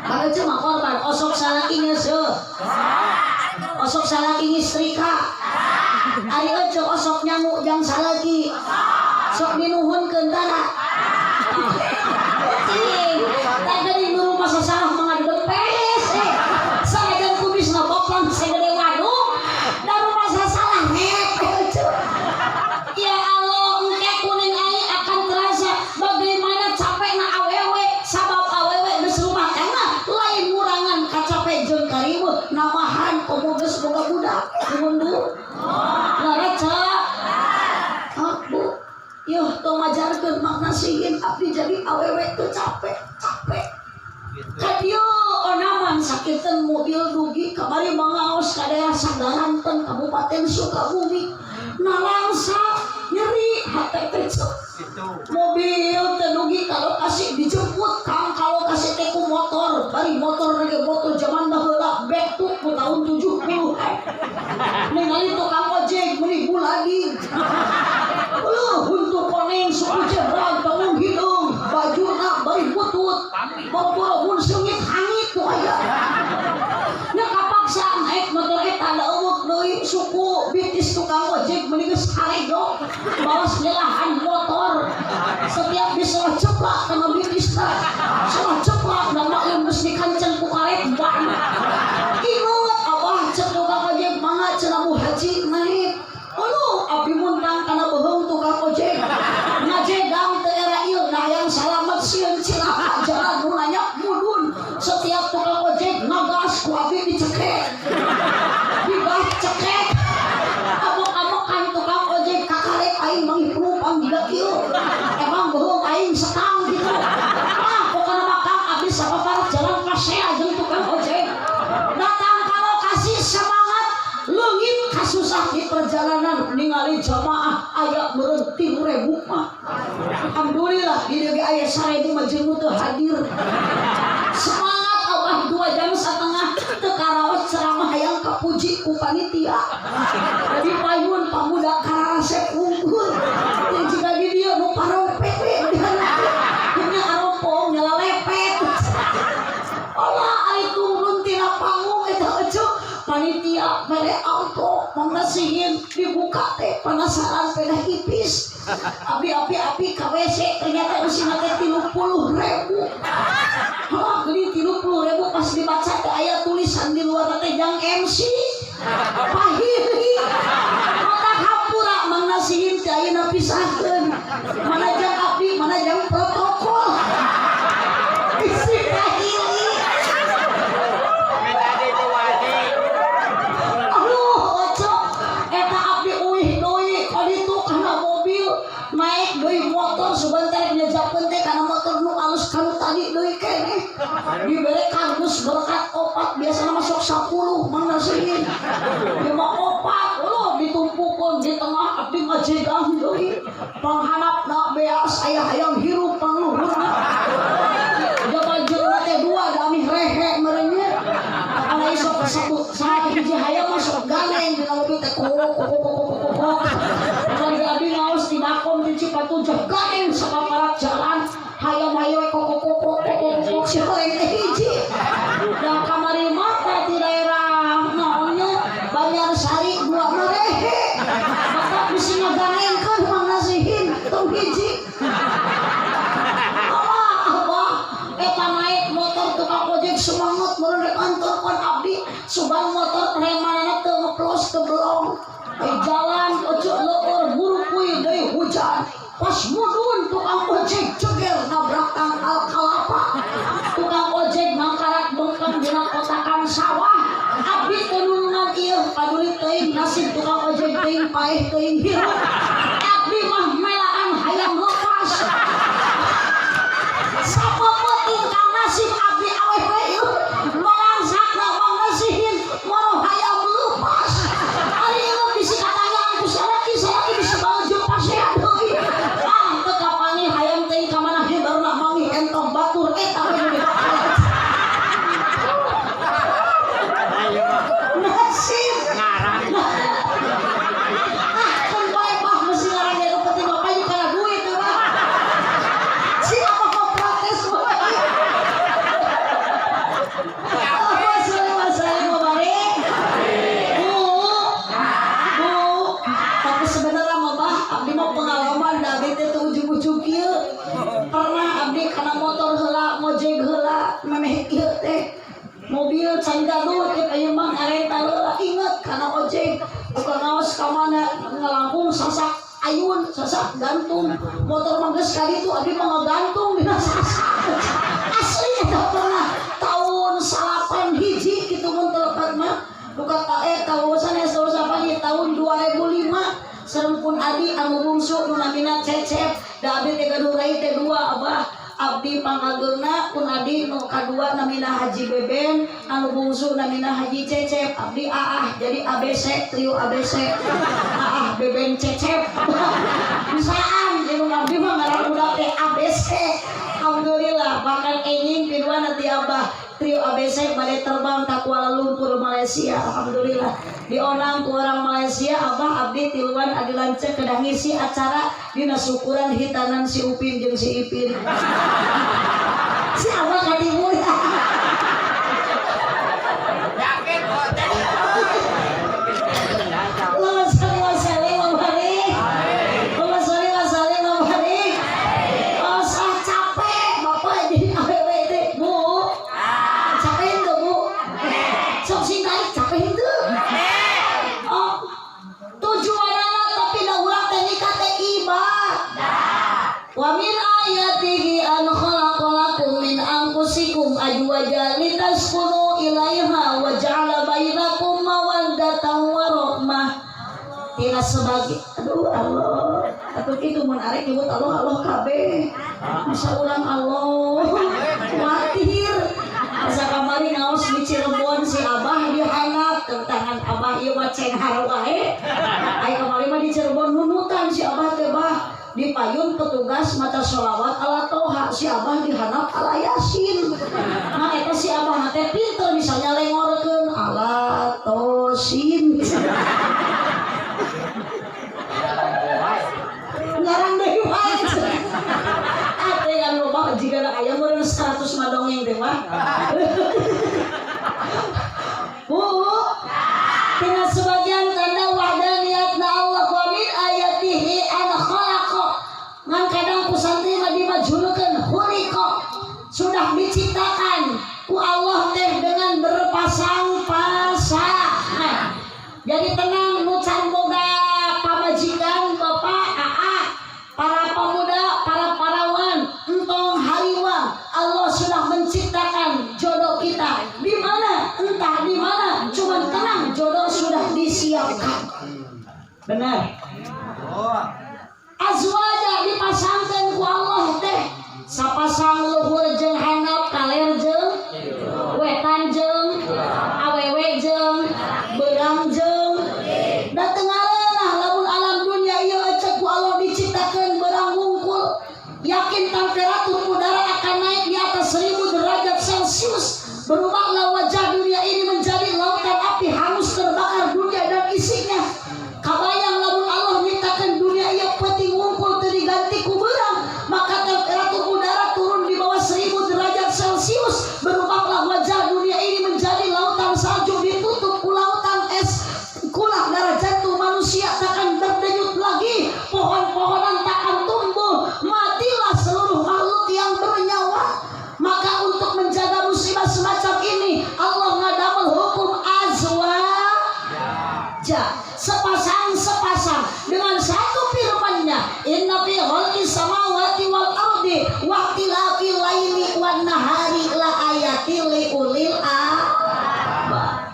S1: Bang ece mah korban osok salaki ngeuseuh. Osok salaki ngistrika. Ari ece osok nyangu jang salaki. Sok dinuhunkeun tara. Cing, tadi nu rumah sasalah mangadu dempes. Sanajan kubisna boplang segede waduk. Da rumah sasalah ece. Ya Allah, engke kuning ai akan terasa bagaimana capekna awewe sabab awewe geus rumah tangga lain ngurangan kacape jeung kariweuh namahan komo geus boga budak. Nuhun Bu. Ngareca. Bu. Yuh tong majarkeun makna sieun abdi jadi awewe teu capek. Kadieu onaman sakiteun mobil dugi kamari mangaos ka daerah Sanggaranten Kabupaten Sukabumi. Nalangsa nyeri hate teh mobil teh dugi ka lokasi dijemput Kang ka lokasi
S2: teh ku motor, bari motor lagi motor zaman baheula betuk ku tahun 70-an. Ningali tukang ojek meuli buladi. Untuk koneng suku jebrang bangun hidung, bajuna bari butut, boro-boro mun seungit hangit tuh aya. Nya kapaksa naik motor eta leuweuk deui suku bitis tukang ojek meuli geus haredog, bawas nyelahan motor. Setiap bisa ceplak kana bitisna, salah ceplak dan maklum geus dikancan ku karet ban. Ingat abah cek tukang ojek mangga cenah Bu Haji naik. Abdi muntang kana beheung tukang ojek ngajegang teu era ieu nah yang salamet sieun cilaha jalan nu nanya mudun setiap tukang ojek ngagas ku abdi dicekek dibah cekek amok-amokan tukang ojek kakarek aing mangi penumpang juga kieu emang beheung aing setang gitu pokona makang abdi sapaparat jalan pasea jeung tukang ojek datang ka lokasi semangat leungit kasusah di perjalanan ningali jamaah aya meureun 3.000 mah. Alhamdulillah di dieu aya 1.000 mah jeung teu hadir. Semangat abah 2 jam setengah teu karaos ceramah hayang kapuji ku panitia. Jadi payun pamuda karasep unggul. Yang jika di dieu nu parompet we nya arompong nyalalepet. Allah ari turun tina panggung eta ecuk panitia mere auto mangasihin dibuka teh penasaran pedah ipis api ka WC ternyata usina teh 30.000 geuning 30.000 pas dibaca teh aya tulisan di luar teh jang MC pahiri mata kapura mangasihin teh ayeuna pisahkeun mana jang abdi mana jang protokol isi pahiri. Naik deui motor sebentar nyejakeun teh kana motor nu alus kanu tadi deui keneh dibere kardus berkat opat biasana masuk 10 mangga seueun di mah opat ditumpukeun di tengah abdi ngajegang deui panghanapna beas aya hayam hirup pangluhurna jaman jeurna teh 2 damih rehe merenya ana isok satu hiji hayam masuk galeng dina mobil teh kok abdi ngaos di Bakom di Cipatu jagain sapaparat jalan hayam-hayam kok si horeng teh hiji dan kamari mata di daerah naonnya Banjarsari 2 merehe maka bisa ngagaengkeun mangasihin tong hiji abah eta naik motor tukang ojek semangat meureun antorkeun abdi subang motor remanana teu ngeplos teu belong jalan ojek leueur buru kuy deui hujan pas mudun tukang ojek jeger nabrakan kalapa tukang ojek mangkarak bengkeng dina kotakan sawah abdi teu nulungan ieu paduli teuing nasib tukang ojek teuing paeh teuing hirup abdi mah melaan hayang lepas sapeuting kang nasib abdi aweh we ieu malangsakna mangasihin moro hayang lepas ari ieu bisi katanya aku salaki bisa baju pasea deui teu kapani hayam teuing ka mana he baru nak mangi entong batur eta we nasib ngarang kan bae bah mesti ngarang ya penting apa yuk kana duit teh bah siapa kok protes wae tapi sebenarnya mah abdi mah pengalaman da abdi teh ujug-ujug kieu pernah abdi kana motor heula ngojek heula maneh ieu teh mobil can gaduh teh aya mah ngarenta heula inget kana ojek buka ngaos ka mana ngelangkung sasak ayun sasak gantung motor mah geus kali itu abdi mah ngagantung dina sasak asli eta pernah tahun 81 kitu mun telepet mah buka tahun sanes tahun 2005 serempun adi anu bungsu nu namina Cecep da abdi teh gaduh rai teh 2 abah abdi pangageuna kun adi nu kadua namina Haji Beben anu bungsu namina Haji Cecep abdi Aah jadi ABC trio ABC Aah Beben Cecep bisaan jeung abdi mah ngaran budak teh ABC alhamdulillah bahkan enging piduana Abah trio ABC bade terbang ka Kuala Lumpur Malaysia. Alhamdulillah dionang ku orang Malaysia. Abah abdi tiluan adi lanceuk kedah ngisi acara dina syukuran hitanan si Upin jeung si Ipin. Si Abah kadimu ya. Ajwaja litaskunu ilaiha wa ja'ala bainakum mawaddatan wa rahmah. Tina sebagai aduh Allah atuh kitu mun arek nyebut Allah Allah kabeh bisa urang Allah khawatir asa kamari ngaos di Cirebon si Abah dihanap tangan Abah ieu mah cenghar wae ai kamari mah di Cirebon nunutan si Abah teh bah dipayun petugas maca sholawat ala toha si Abah dihanap ala yasin. Nah eta si Abah teh pinter bisa nyalengorkeun ala tosin. Ngarang deui wae. Ate yang loba jika aya meureun 100 madongeng teh mah. Bu, tina sebagian tanda wahdaniyatna Allah wa min ayatihi an khalaqa. Ngan kadang ku santri mah dimajulkeun khuliqa. Sudah diciptakan ku Allah teh dengan berpasang-pasang. Nah, jadi tenang nu can boga pamajikan Bapak AA, para pemuda, para parawan, entong haliwang, Allah sudah menciptakan jodoh kita. Di mana? Entah di mana, cuman tenang jodoh sudah disiapkan. Benar. Azwaja dipasangkan ku Allah teh sapasang luhur jeung handap kaler jeung wetan jeung awewe jeung beurang jeung da teu ngareunah lamun alam dunia ieu ecek ku Allah diciptakeun beurang wungkul. Yakin temperatur udara akan naik di atas 1000 derajat Celcius. Berubahlah wajah dunia ini menjadi lautan api hangus terbakar dunia dan isinya. Kabayang lamun Allah nyiptakeun dunia ieu peuting wungkul teu diganti ku beurang, maka temperatur udara turun di bawah 1000 derajat Celcius. Berubahlah wajah dunia ini menjadi lautan salju ditutup ku lautan es. Kulah darah jantung manusia takkan berdenyut lagi, pohon-pohonan takkan tumbuh, matilah seluruh makhluk yang bernyawa. Maka untuk menjaga musibah semacam ini Allah ngadamel hukum azwaja, sepasang-sepasang dengan satu firman-Nya, inna fi khalqis samawati wal ardi wa ikhtilafil laili wan nahari la ayatil li ulil albab.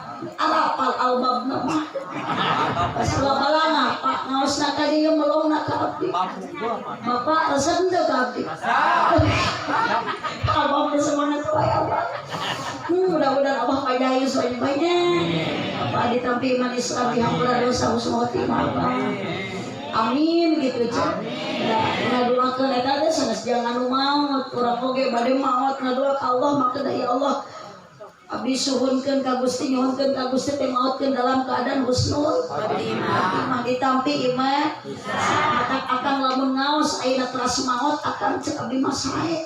S2: Arapal albab nama Selama Pak ngaos na ka dieu melong na ka abdi. Bapak resep teu ka abdi. Abah teh semangat wae Abah. Mudah-mudahan Abah pajayu banyak. Abah ditampi iman Islam dihampura dosa husnul khotimah Abah. Amin gitu aja. Ngaduakeun eta teh sanes jangan maut, urang oge bade maot ngadua ka Allah maka da ya Allah abdi suhunkeun ka Gusti nyuhunkeun ka Gusti teh maotkeun dalam keadaan husnul khotimah. Ditampi iman matak akang lamun ngaos ayeuna teras maot akang cek abdi mah sae.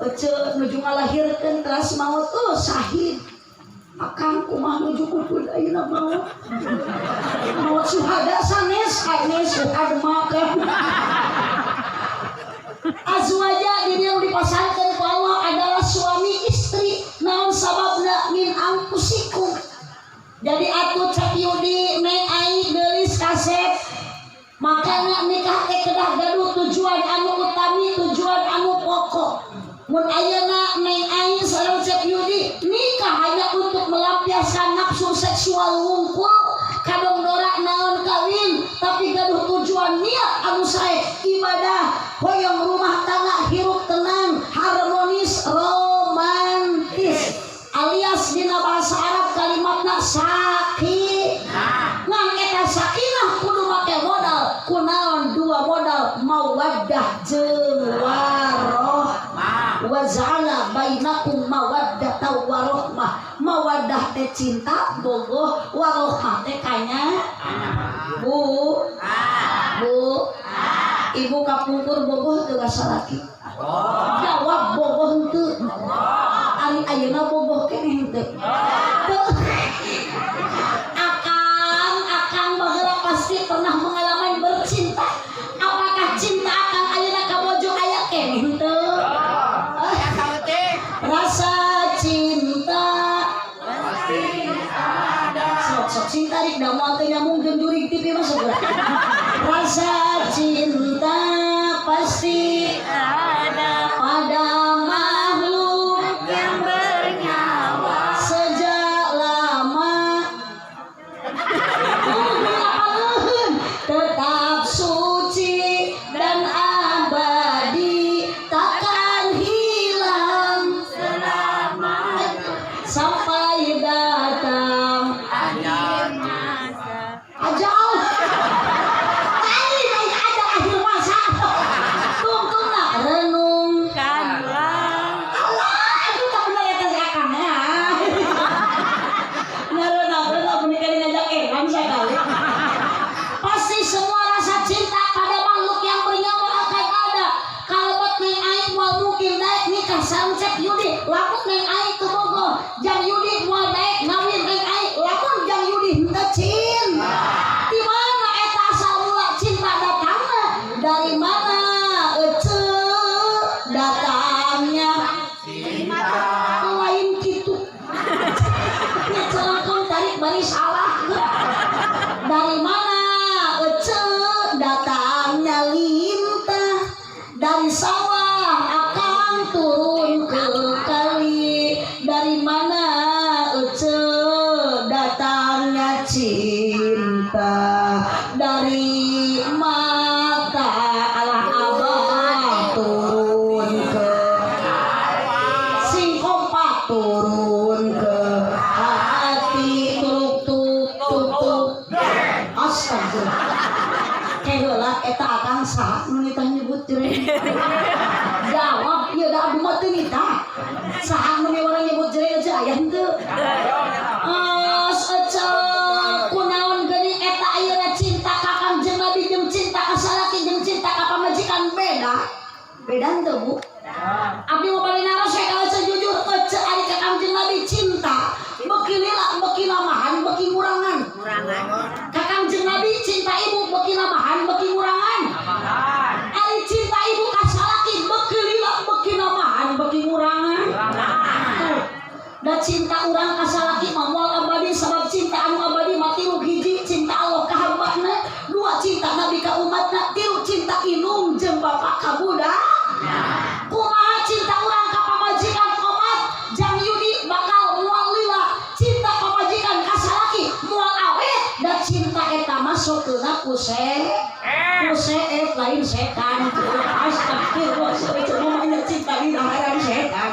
S2: Ece nuju ngalahirkeun teras maot syahid. Akang kumaha nuju kudu ayeuna maot. Maot syuhada sanes syuhada makan. Azwaja diri yang dipasangkan ku Allah adalah suami istri. Naon sababna min anfusikum. Jadi atuh cek yudi neng ai geulis kaset. Makana nikah teh kedah gaduh tujuan anu utami, tujuan anu pokok. Mun ayeuna neng ai sareng cek yudi nikah hanya untuk melampiaskan nafsu seksual wungkul, kadang norak naon kawin, tapi gaduh tujuan niat anu sae ibadah, hoyong rumah tangga hirup tenang, harmonis, romantis. Alias dina bahasa Arab kalimatna sakinah. Ngan eta sakinah kudu make modal, kunaon dua modal, mawaddah jeung warahmah. Wa ja'ala bainakum mawaddatan warahmah. Mawaddah teh cinta, bogoh, warahmah teh kanya. Bu. Ibu kapungkur bogoh teu salaki. Jawab bogoh henteu. Ari ayeuna bogoh keneh henteu. Akang baheula pasti pernah mengalami bercinta. Apakah cinta akang ayeuna ka bojo aya keneh henteu? Rasa cinta pasti ada. Sok cinta dik da moal teh nyambung jeung jurig TV mah segera. Rasa cinta pasti ada pada makhluk yang bernyawa sejak lama. Tetap suci dan abadi, takkan hilang selama sampai datang akhir masa. Ajal ada akhir masa. Tungtung nak renungkanlah. Allah, itu tak benar ya kasih akang ya. Benar menikah ngajak eran sekali. Pasti semua rasa cinta pada makhluk yang bernyawa akan ada. Kalau buat neng aing mau mungkin naik nikah samcek Yudi, lamun neng aing ke Bogor, jang Yudi mau naik ngawin neng aing, lamun jang Yudi henteu cinta. Di mana eta asal mula cinta datangna? Dari mana ece datangnya cinta? Lain kitu. Nya celaka tarik bari salah. Dari mana datangnya lintah? Dari sawah akan turun ke kali. Dari mana datangnya cinta? Dari mata alah abah turun ke singkompak, turun ke hati, tuk astagfirullah. Heula eta akang saha nu nitah nyebut jeureh. Jawab ieu da abdi mah teu nitah. Saha nu orang nyebut jeureh aja aya henteu? Kunaon geuning eta ayeuna cinta ka Kangjeng Nabi jeung cinta ka salaki jeung cinta ka pamajikan beda. Beda henteu Bu? Abdi mah bari naros we kalau sejujur ece ari ka Kangjeng Nabi cinta. Beuki lila, beuki lamahan, beuki ngurangan. Ka Kangjeng Nabi cinta ibu beuki lamahan, beuki ngurangan. Ari cinta ibu ka salaki beuki lila, beuki lamahan, beuki ngurangan. Da cinta urang ka salaki mah moal abadi sabab cinta anu abadi mah tilu hiji cinta Allah ka hambana, dua cinta Nabi ka umatna, tilu cinta indung jeung bapa ka budak. Kumaha cinta urang ka pamajikan umat jang Yudi bakal moal lila, cinta pamajikan ka salaki moal awet, da cinta eta masuk keuna kuseet lain setan. Astagfirullah, cuma cinta di daharan setan.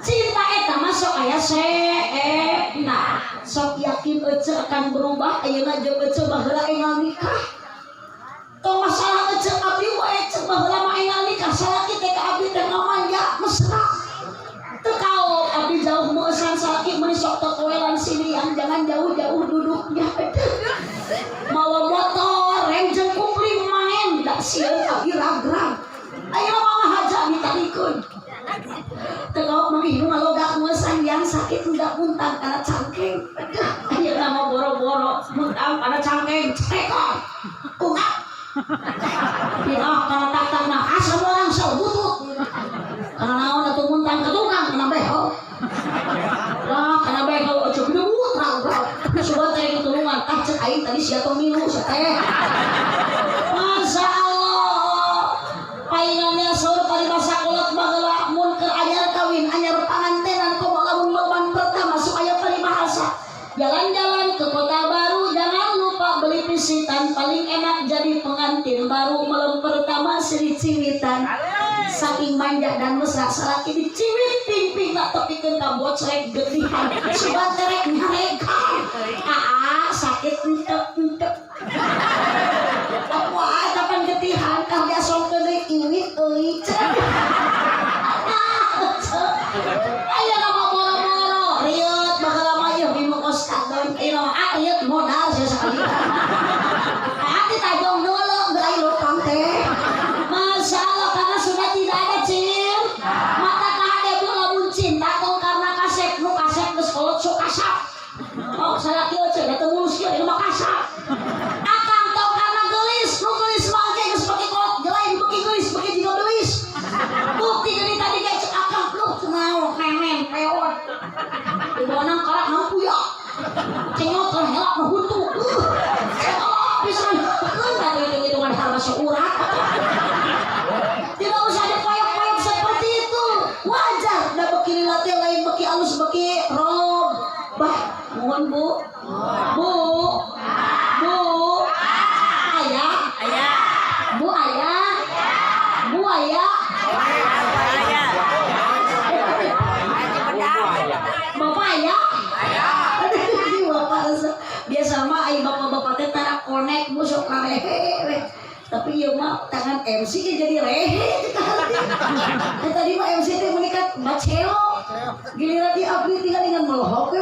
S2: Cinta eta masuk aya seet. Nah, sok yakin ece akan berubah ayeuna jeung ece baheula enggal nikah. Tong masalah ece abdi wae ece baheula mah enggal nikah salaki teh ka abdi teh ngamanja mesra. Teu kaot abdi jauh meusan salaki meuni sok totoelan sinian, jangan jauh-jauh duduknya. Mawa motor renjeng kupling main da sieun abdi ragrag. Ayeuna mah haja ditarikeun. Teu kaot mangih nu ngalogak meusan yang sakit hendak muntang kana cangkeng. Ayeuna mah boro-boro muntang kana cangkeng. Cekon. Ungap. Pindah kana taktana asal orang sau butut. Kana naon atuh muntang ka tukang kana beho. Lah kana beho aja gede mutrang. Coba teh ketulungan tah cek aing tadi sia tong milu sia teh. Masya Allah. Paingannya saur paribasa kolot bageula mun keur anyar kawin anyar pangantenan komo lamun loban pertama supaya paribahasa. Jalan-jalan ke kota baru jangan lupa beli pisitan, paling enak jadi pengantin baru malam pertama siri-ciwitan. Saking manja dan mesra salaki diciwit ping-ping nak tepikeun ka bocrek getihan. Coba terek ngarekan. Sakit entek. Apa kapan getihan kang dia sok teu iwit euy. Ayo nama boro-boro riut bakal lama yuk di mukos kadon ini nama riut modal sekali hati tajong dulu gerai lupang teh Masya Allah karena sudah tidak ada cil mata kahade belum cinta tong karena kasep nu kasep geus kolot sok kasap oh saya kieu cil eta mulus kieu ini mah kasap akang tong karena geulis nu geulis mah ge geus pake kolot jelai dibeki geulis beki jiga geulis bukti geuning tadi ge cek akang lu naon nemen peot dibonang karak mampu ya cengok kan helak menghuntu bisa kan hitung-hitungan harga seurat tidak usah dipoyok-poyok seperti itu wajar udah beki latih lain beki alus beki rob bah mohon bu ayah bu ayah bapak ayah biasa mah ai bapak-bapak teh tara connect bu sok karehe tapi ieu mah tangan MC ge jadi rehe tadi mah MC teh meunikat baceo giliran di abdi tinggal dengan melohok we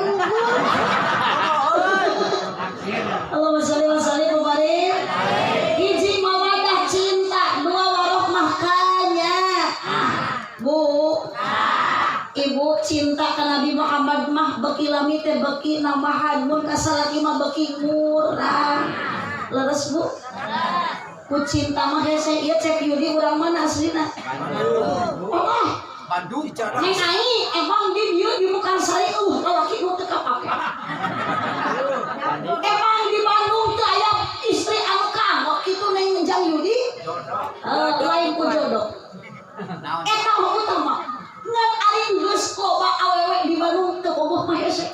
S2: Allahumma shalli wa sallim wa barik hiji mawadah cinta dua warohmah kanya bu ibu cinta ka Nabi Muhammad mah beki lami teh beki namahan mun ka salaki mah beki murah leres bu ku cinta mah hese ieu cek Yudi urang mana aslina
S3: Bandung
S2: Neng ai emang di dieu di Mekarsari lalaki nu teu kapake emang di Bandung teu aya istri anu kanggo kitu neng Jang Yudi lain ku jodoh eta mah utama ngan ari geus loba awewe di Bandung teu boboh mah hese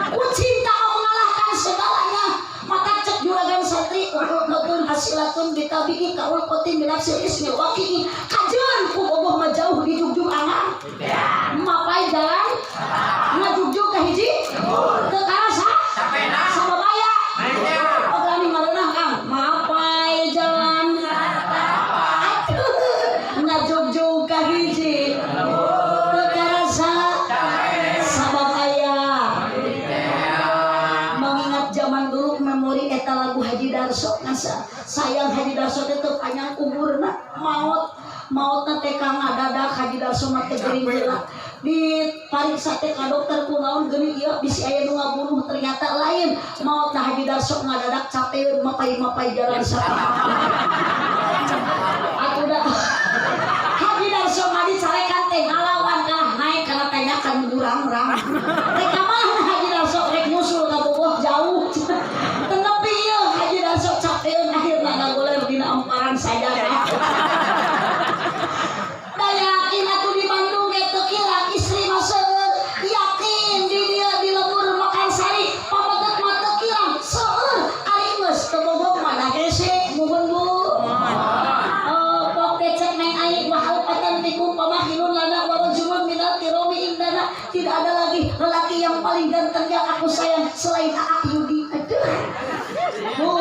S2: ku cinta mah mengalahkan segalanya mata cek juragan satri urut hasilatun bitabi'i kaul kotin binafsil ismi waqi'i kajeun ku boboh mah jauh di jugjug angan mapai jalan ngajugjug ka hiji teu karasa sababayaogrami mareunah Kang mapai jalan ngajugjug ka hiji teu karasa sababaya mengingat zaman dulu memori eta lagu Haji Darso ngasa sayang Haji Darso teh panjang umurna maut teh ka ngadadak Haji Darso mah teh geuning heula dipariksa teh ka dokter kunaon geuning ieu bisi aya nu ngabunuh ternyata lain mautna Haji Darso ngadadak capeun mapai jalan sapaha atuh da Haji Darso mah dicarekan teh ngalawan kalah naik kana tanyakan durang-rang teh ka mana Haji Darso rek nyusul ka boboh jauh tenepi ieu Haji Darso capeun akhirna ngagoler dina emparan sajadah yakin atuh di Bandung ge teu kirang istri mah seueur yakin di dieu di lembur Mekarsari pameget mah teu kirang seueur ari geus teu boboh mah da hese muhun bu pok cek neng ai wahal patan tikum pamahilun lana warajulun minal kirami indana tidak ada lagi lelaki yang paling ganteng yang aku sayang selain Aa Yudi aduh bu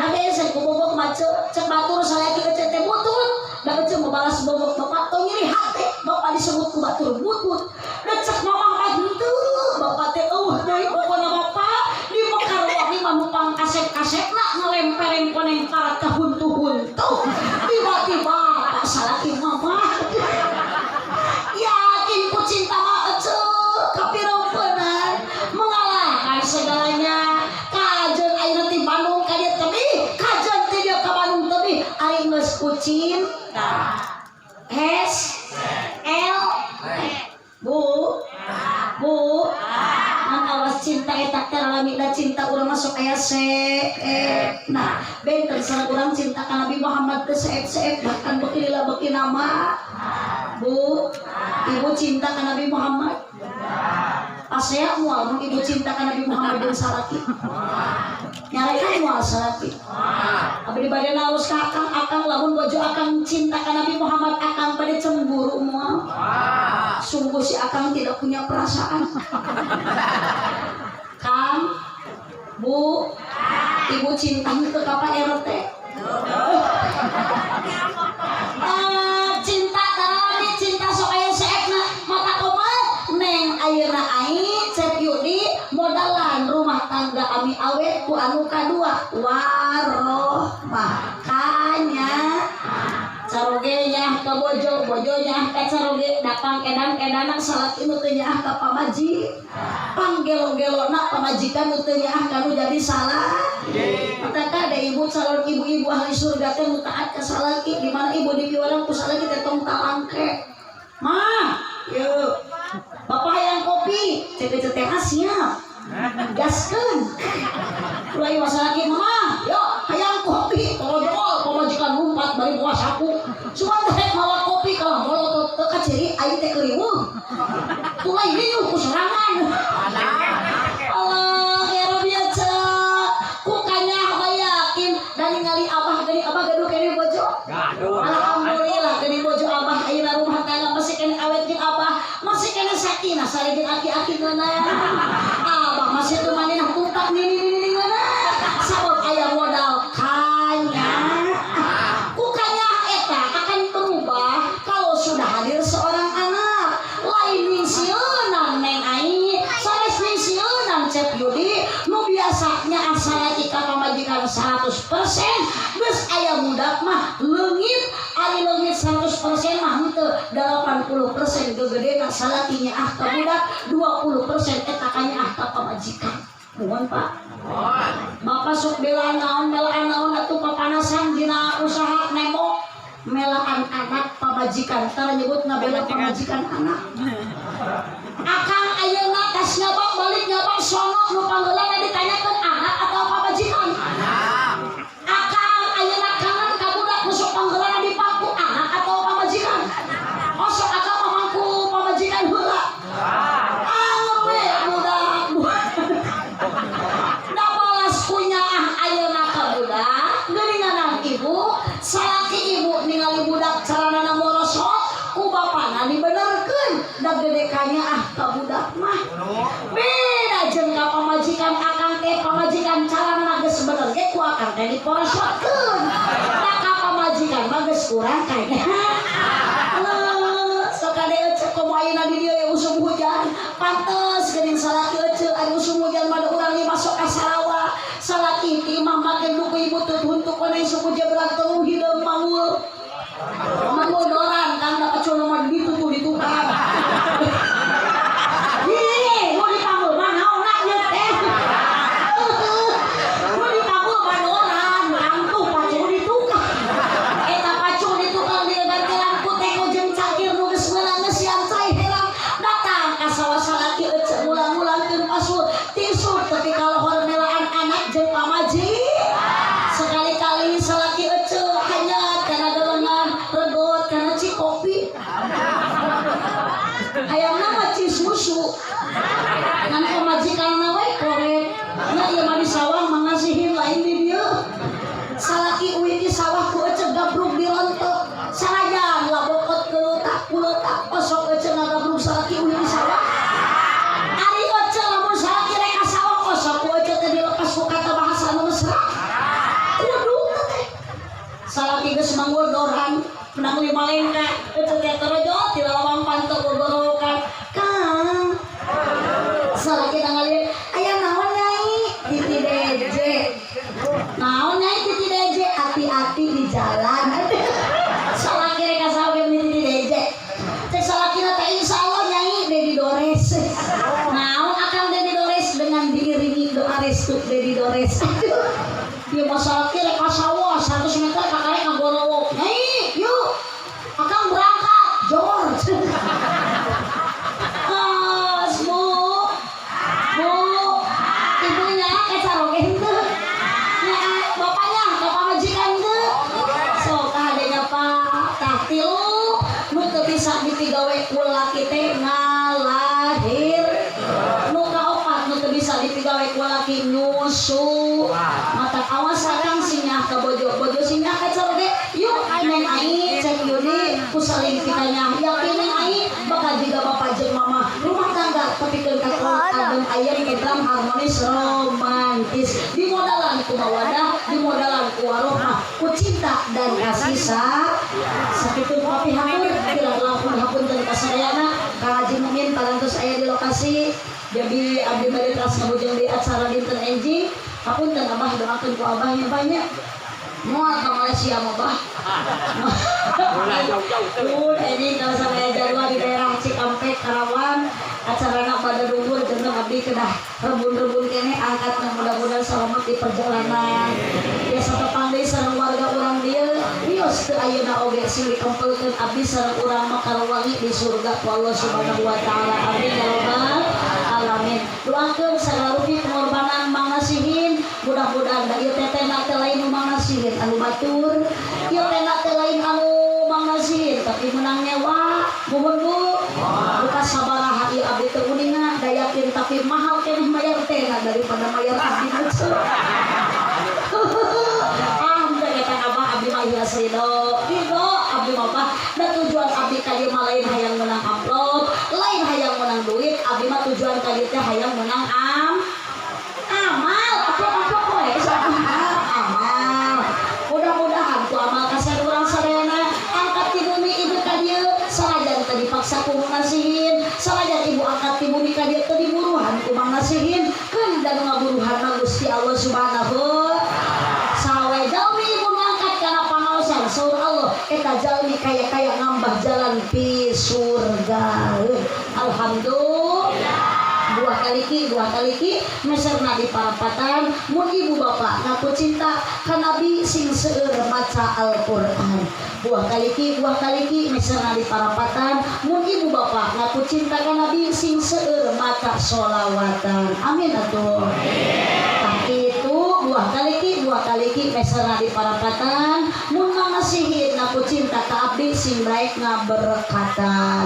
S2: da hese ku boboh mah cek batur salaki cek teh butut da cek balas bobok bapak tong nyeri hati bapak disebut ku batur butut da cek mamang henteu bapak teh eueuh deui pokona bapak di Mekarwangi mah numpang kasep-kasepna ngelempereng koneng karat ka huntu-huntu tiba-tiba bapak salaki mama yakin ku cinta mah eceuk kapireupeunana mengalahkan segalanya kajeun ayeuna ti Bandung ka dieu teuing kajeun ti dieu ka Bandung teuing ari geus ku cinta S.L. Bu awas cinta eta teh lamina cinta urang masuk aya nah benten sareng urang cinta ka Nabi Muhammad teh seep bahkan beuki lila beuki nama bu ibu cinta ka Nabi Muhammad asea moal mun ibu cinta ka Nabi Muhammad jeung salaki nyarekan moal salaki abdi bade naos ka akang lamun bojo akang cinta ka Nabi Muhammad akang bade cemburu moal sungguh si akang tidak punya perasaan Kang Bu ibu cinta ke Kapa RT cinta tarani cinta sok aya ku anu kadua waroh makanya caroge nya ka bojo nya ka caroge datang edan-edanan salat inu teu nyaah ka pamaji panggelo-gelona pamajikan nu teu nyaah kanu jadi salah maka ada ibu calon ibu-ibu ahli surga teh nu taat ka salaki di mana ibu dipiwarang ku salaki teh tong talangke mah yeuh bapak hayang kopi cek teh siap gaskeun mulai wasalaki mama yo hayang kopi kalau jol pamajikan lumpat bari puasaku cuma teh mawa kopi kalau molot teu kaciri aing teh keriweuh tulai liu ku sorangan Allah ya Rabbi aja ku kanya yakin dan ningali abah gaduh kene bojo alhamdulillah geuning bojo abah ayeuna rumah tangga masih kene awet jeung abah masih kene sakinah sare jeung aki-aki geunang abah masih teu manehna tutak nini mana sabab aya modal kanya ku kanya eta akan berubah kalau sudah hadir seorang anak lain ning sieunang neng aing sanes ning sieunang cep Yudi nu biasanya asalaki ka pamajikan 100% geus aya budak mah leungit ari leungit 100% mah henteu 80% gegedena salakinya ah ka budak 20% eta kanya ah ka pamajikan mohon Pak Bapak sok belaan naon atuh papanasan dina usaha nemo melaan anak pamajikan tara nyebutna bela pamajikan anak akang ayeuna tas nyabang balik nyabang sono nu panggeulana ditanyakeun anak atau pamajikan akang ayeuna kangen ka budak nu sok panggeulana dipaku anak atau pamajikan sok akang mamangku pamajikan heula we budak ibu salaki ibu ningali budak caranana morosot ku bapana dibenerkeun da gedekanya ah ka budak mah beda jeung ka pamajikan akang teh pamajikan caranana geus bener ge ku akang teh diporosotkeun da ka pamajikan mah geus kurang kayaknya sok ade ecek komo ayeuna di dieu usum hujan pantes geuning salaki ecek ari usum hujan mah urang li masuk ka sarawa salaki ti imam make duku ibu tut untuk kana suku jebrak teu hideung mangul doran kan da pacul mah ditutu ditukar ih mau dipanggul mah naonna ieu teh mau dipanggul mah doran angkuh pacul ditukar eta pacul ditukar di bantelan ku teh jeung cangkir nu geus meunang geus siam cai helang datang ka sawah salaki ecek ulang-ulangkeun pasul tisu tapi kalau hor melaan anak jeung pamaji sekali-kali salaki ece hanya karena dolengan regot karena ci kopi hayangna mah ci susu ngan pamajikanna we korek nya ieu mah di sawah mangasihin lain di dieu salaki uwi di sawah ku ece gabruk dirontok sanajan labokot kuleutak osok ece ngagabruk salaki uwi di sawah ari ece lamun salaki rek ka sawah osok ku ece teh dilepas ku kata bahasa nu mesra salaki geus manggul doran menang 5 lengka ece teh terojo ti lawang pantok gogorokan kang salaki nangalieu aya naon nyai titi deje naon nyai titi deje hati-hati di jalan salaki rek kasawe titi deje cek salakina teh insyaallah nyai Dedi Dores naon akang Dedi Dores dengan diiringi doa restu Dedi Dores dia masalah kira kasawa 100 meter kakaknya ngagorowok nyai yuk akang berangkat George bu ibunya kecaroge henteu nya bapaknya ka pamajikan henteu sok adenya Pak tah tilu nu teu bisa dipigawe ku laki teh ngalahir nu kaopat nu teu bisa dipigawe ku laki nyusu mata awas sareng sinyah ka bojo sinyah ka caroge yuk neng aing cek Yudi ku saling pitanya yakin neng aing bakal juga bapak jeung mama rumah tangga tepikeun ka adem ayem kedam harmonis romantis di modalan ku mawadah di modalan ku warohmah ku cinta dan kasih sakitu papi hampir tidak langsung hapunten kasayana ka Haji Mumin parantos aya di lokasi jadi abdi bade teras ngabujeng di acara dinten enjing Hapunten abah doakeun ku abahnya banyak. Moal ke Malaysia mah bah. Ini kalau sampai Januari di daerah Cikampek Karawang acarana pada luhur jeung abdi kedah rebun-rebun kene angkat mudah-mudahan selamat di perjalanan. Ya satu pandai sareng warga urang dieu bios teu ayeuna oge silih kempelkeun abdi sareng urang mah karuwangi di surga ku Allah Subhanahu wa taala. Amin ya rabbal alamin. Doakeun sagarupi pengorbanan Mang Nasihin mudah-mudahan da ieu tetena teh lain Mang Nasihin anu batur, ieu tena teh lain anu Mang Nasihin tapi menang nyewa. Muhun Bu. Buka sabaraha ieu abdi teu uningan dayakin tapi mahal keneh mayar tena daripada mayar abdi musuh. Abdi mah ieu ridho abdi mah bah da tujuan abdi ka dieu mah lain hayang menang amplop, lain hayang menang duit, abdi mah tujuan ka dieu teh hayang menang amal, amplop we amal. Mudah-mudahan ku amal kasar urang sadayana angkat ti bumi ibu ka dieu salajan teu dipaksa ku Mang Nasihin, salajan ibu angkat ti bumi ka dieu teu diburuhan ku Mang Nasihin, keun da ngaburuhan na Gusti Allah Subhanahu sawe jalmi ibu ngangkat kana pangaosan saur Allah eta jalmi kaya-kaya ngambah jalan pi surga. Alhamdulillah. Dua kali ki meserna di parapatan mun ibu bapak ngaku cinta ka nabi sing seueur maca Al-Qur'an. Dua kali ki meserna di parapatan mun ibu bapak ngaku cinta ka nabi sing seueur maca sholawatan. Amin atuh. Tah kitu dua kali ki meserna di parapatan mun Mang Nasihin ngaku cinta ka abdi sing baik ngaberkatan.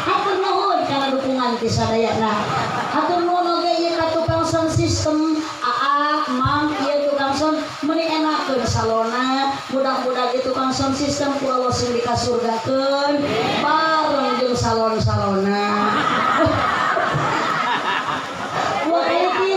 S2: Hatur nuhun kana dukungan ti sadayana. Hatur nuhun oge ieu ka tukang sound system AA Mang ieu tukang sound meuni enakeun salona. Mudah-mudahan ieu tukang sound system ku Allah sing dikasurgakeun bareng jeung salon-salona.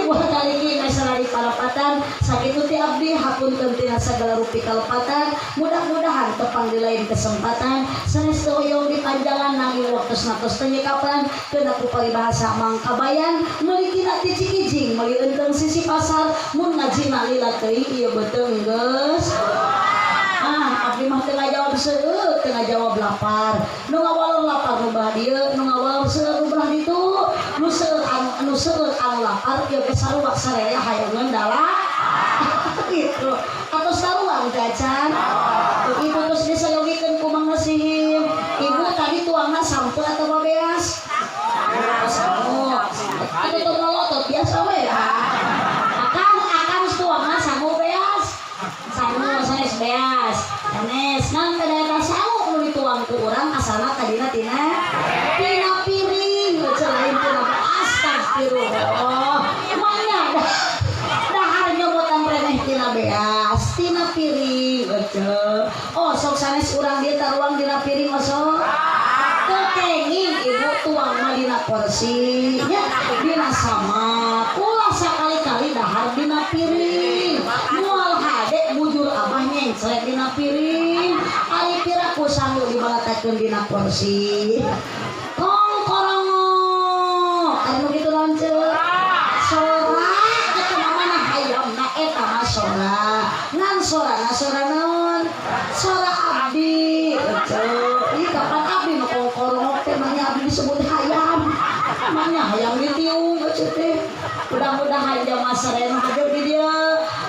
S2: Dua kali ki meserna di parapatan sakitu ti abdi hapunten tina sagala rupi kalepatan. Mudah-mudahan tepang di lain kesempatan sanes teu hoyong di panjangan nanging waktosna tos teu nyekapan keun aku paribahasa Mang Kabayan meuli kina ti Cikijing meuli eunteng sisi pasar mun ngajina lila teuing ieu beuteung geus. Abdi mah teu ngajawab seueur teu ngajawab lapar. Nu ngawalor lapar nu belah dieu, nu ngawalor seueur nu belah ditu. Nu seueur anu lapar ieu ge sarua sarea hayangeun dala. Gitu. Atau saruang jajan. Ibu terus disayogikeun ku Mang Nasihin. Ibu tadi tuangna sampul atau babeas? Sampul. Atuh teu ngalotot biasa we. Akang tuangna sangu beas. Sangu sanes beas. Sanes nan kada sangu nu dituang ku urang asalna tadina tina piring. Celain tina astagfirullah. Manya dahar nyobotan reneh tina beas, tina piring. Oh sok sanes urang dieu taruang dina piring osok. Teu kenging ibu tuang mah dina porsi nya dina sama. Ulah sakali-kali dahar dina piring. Moal hade bujur abah nyencrek dina piring. Ari piraku sambil dibalatakeun dina porsi. Kongkorongo. Anu kitu lanceuk. Sora eta mana hayamna eta mah sora. Ngan sora naon? Sora abdi. Ih kapan abdi mah kongkorongo teh mah abdi disebut hayam. Manya hayam ditiung teh. Mudah-mudahan jamaah sareng hadir di dieu.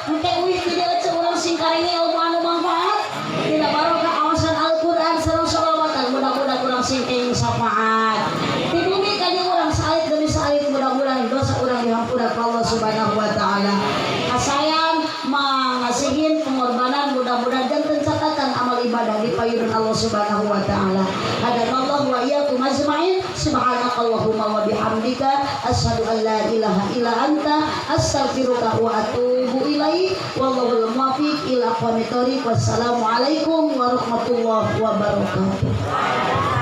S2: Engke uih di dieu ceu urang sing karenge ilmu anu manfaat. Dina barokah awasan Al-Qur'an sareng sholawatan mudah-mudahan urang sing kenging syafaat. Di bumi ka dieu urang salit demi salit mudah-mudahan dosa urang dihampura ku Allah Subhanahu wa taala. Kasayang Mang Nasihin pengorbanan mudah-mudahan janten catatan amal ibadah di payudhan Allah Subhanahu wa taala. Hadanallahu wa iyyakum ajmain. Subhanakallahumma wa bihamdika asyhadu an la ilaha illa anta astaghfiruka wa atubu ilaik. Wallahul muwaffiq ila aqwamit thoriq. Wassalamu alaikum warahmatullahi wabarakatuh.